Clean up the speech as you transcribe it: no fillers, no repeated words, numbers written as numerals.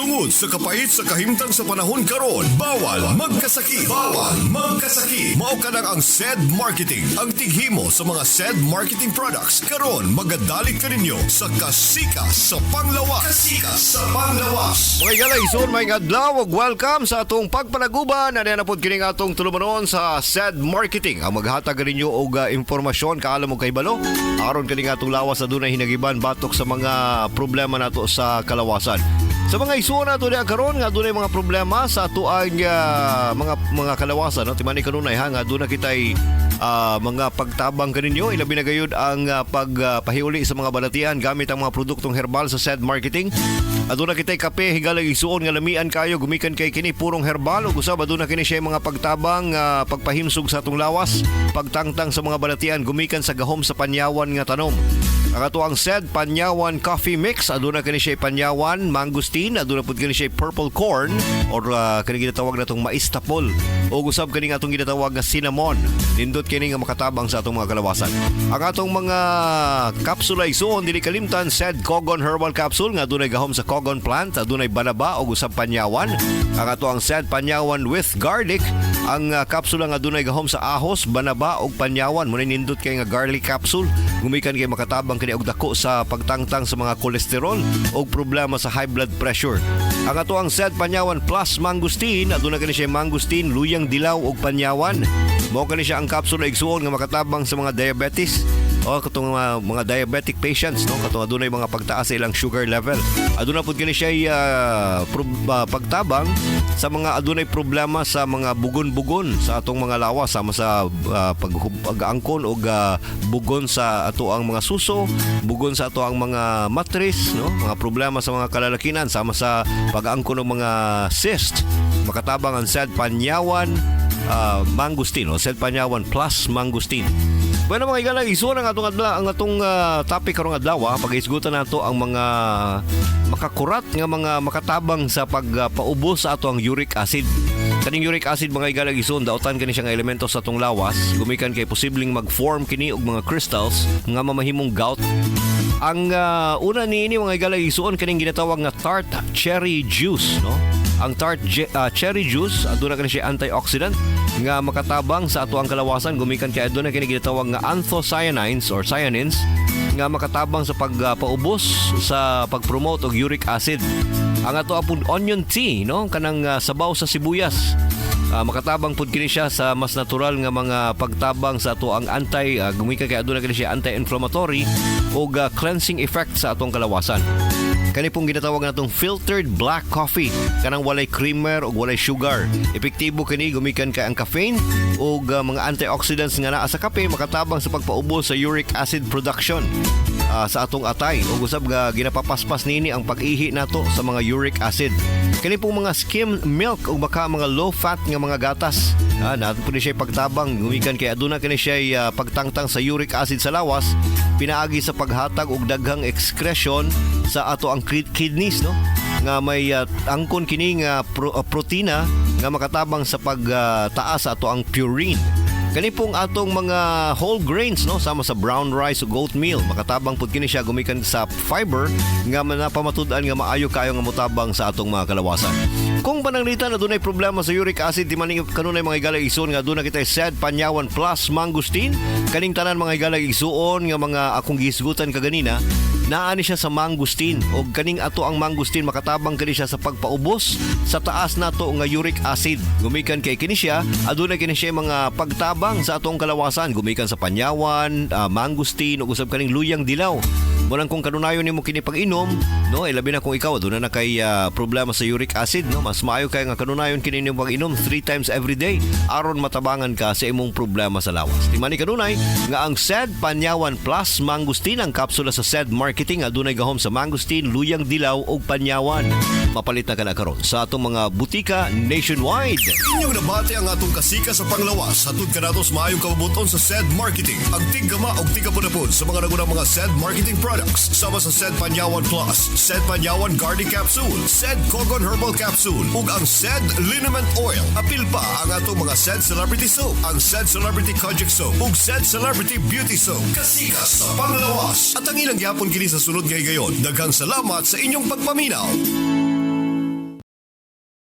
Tungod sa kapait sa kahimtang sa panahon karon, bawal magkasakit. Bawal magkasakit. Mao kanang ang SED Marketing, ang tighimo sa mga SED marketing products. Karon magadalit kaninyo sa Kasikas sa Panglawas. Kasikas sa Panglawas. Mga galay, son, may adlaw, welcome sa atong pagpanaguban. Ano na po kining atong tulumanon sa SED Marketing. Ang maghatag ninyo og impormasyon kaalam mo kay balo. Aron kining atong lawas na dunay hinagiban batok sa mga problema nato sa kalawasan. Sa mga isuon nato diha karon nga dunay mga problema sa ato ang mga kalawasan, no? Timani kanunay ha nga dunay kitay mga pagtabang kaninyo, ilabi na gayud ang pagpahiuli sa mga balatian gamit ang mga produktong herbal sa SED Marketing. Aduna kitay kape higalang isuon nga lamian kayo gumikan kay kini purong herbal ug usab aduna kini siya mga pagtabang pagpahimsog sa atong lawas, pagtangtang sa mga balatian gumikan sa gahom sa panyawan nga tanom. Ang ato ang SED Panyawan Coffee Mix, aduna kini siya panyawan mangustin, aduna pud kini siya purple corn or kini ginatawag natong mais tapol o usab kini atong ginatawag nga cinnamon. Nindot kini nga makatabang sa atong mga kalawasan. Ang atong mga kapsula isuon dili kalimtan SED Cogon Herbal Capsule nga adunay gahom sa cogon plant, adunay banaba o usab panyawan. Ang ato ang SED Panyawan with Garlic, ang kapsula nga adunay gahom sa ahos, banaba ug panyawan. Muna nindot kay nga garlic capsule, gumikan kay makatabang kini og dako sa pagtangtang sa mga kolesterol o problema sa high blood pressure. Ang ato ang SED Panyawan Plus Mangustin, aduna kini siya mangustin, luyang dilaw ug panyawan. Mao kani siya ang kapsula igsuon nga makatabang sa mga diabetes o katong mga diabetic patients, no, katong adunay mga pagtaas sa ilang sugar level. Aduna pud kini siya pagtabang sa mga adunay problema sa mga bugon-bugon sa atong mga lawas, sama sa pag-angkon o bugon sa ato ang mga suso, bugon sa ato ang mga matris, no, mga problema sa mga kalalakinan sama sa pag-angkon ng mga cyst. Makatabang ang SED Panyawan Mangustin o SED Panyawan Plus Mangustin. Bueno mga igalang, isuon ang atong topic karong adlaw. Pag-isgutan nato ang mga makakurat nga mga makatabang sa pagpaubos sa ato ang uric acid. Kaning uric acid mga igalang isuon, daotan kani siya nga elemento sa atong lawas, gumikan kay posibleng mag-form kini og mga crystals nga mamahimong gout. Ang una niini mga igalang isuon kaning ginatawag nga tart cherry juice, no? Ang tart cherry juice aduna kani siya antioxidant nga makatabang sa ato ang kalawasan, gumikan kay aduna kini ginatawag nga anthocyanins or cyanins nga makatabang sa pagpaubos sa pagpromote og uric acid. Ang ato apong onion tea, no, kanang sabaw sa sibuyas, makatabang pud kini siya sa mas natural nga mga pagtabang sa ato ang gumikan kay aduna kini siya anti-inflammatory ug cleansing effect sa atong kalawasan. Kani pong ginatawag natong filtered black coffee, kanang walay creamer o walay sugar. Epektibo kini gumikan kay ang caffeine o mga antioxidants nga naa sa kape, makatabang sa pagpaubos sa uric acid production sa atong atay. O usab nga ginapapaspas nini ang pag-ihi nato sa mga uric acid. Kani pong mga skim milk o baka mga low fat nga mga gatas, nato po ni siya pagtabang, gumikan kay aduna kini siya pagtangtang sa uric acid sa lawas, pinaagi sa paghatag og daghang excretion sa ato ang kidneys, no, nga may angkon kini nga protina nga makatabang sa pagtaas sa ato ang purine. Kani pong atong mga whole grains, no, sama sa brown rice o oatmeal, makatabang pud kini siya gumikan sa fiber nga napamatud-an nga maayo kayo nga motabang sa atong mga kalawasan. Kung pananglitan na dunay problema sa uric acid, di man kanunay mga igala isuon nga aduna kitay SED Panyawan Plus Mangustin. Kaning tanan mga igala isuon nga mga akong gisgutan kaganina, naani siya sa mangustin o kaning ato ang mangustin makatabang kini siya sa pagpaubos sa taas nato nga uric acid. Gumikan kay kini siya aduna kini siya mga pagtabang sa atong kalawasan, gumikan sa panyawan, mangustin ug usab kaning luyang dilaw. Munang kung kanunayon nimo kini pag-inom, no, labi na kung ikaw aduna na kay problema sa uric acid, no, mas maayo kay nga kanunayon kini nimo pag-inom 3 times every day aron matabangan ka sa imong problema sa lawas. Timani kanunay nga ang SED Panyawan Plus Mangustin, ang kapsula sa SED Marketing adunay gahom sa mangustin, luyang dilaw ug panyawan. Mapalit na kana karon sa atong mga butika nationwide. Inyong nabati ang atong kasika sa Panglawas. Hatod kanatos maayong kabubuton sa SED Marketing. Ang tigama o tigapudapod sa mga nagunang mga SED Marketing products. Sama sa SED Panyawan Plus, SED Panyawan Garlic Capsule, SED Cogon Herbal Capsule, ug ang SED Liniment Oil. Apil pa ang atong mga SED Celebrity Soap, ang SED Celebrity Kojic Soap, ug SED Celebrity Beauty Soap. Kasikas sa Panglawas. At ang ilang gyapon kini sa sunod nga higayon. Daghang salamat sa inyong pagpaminaw.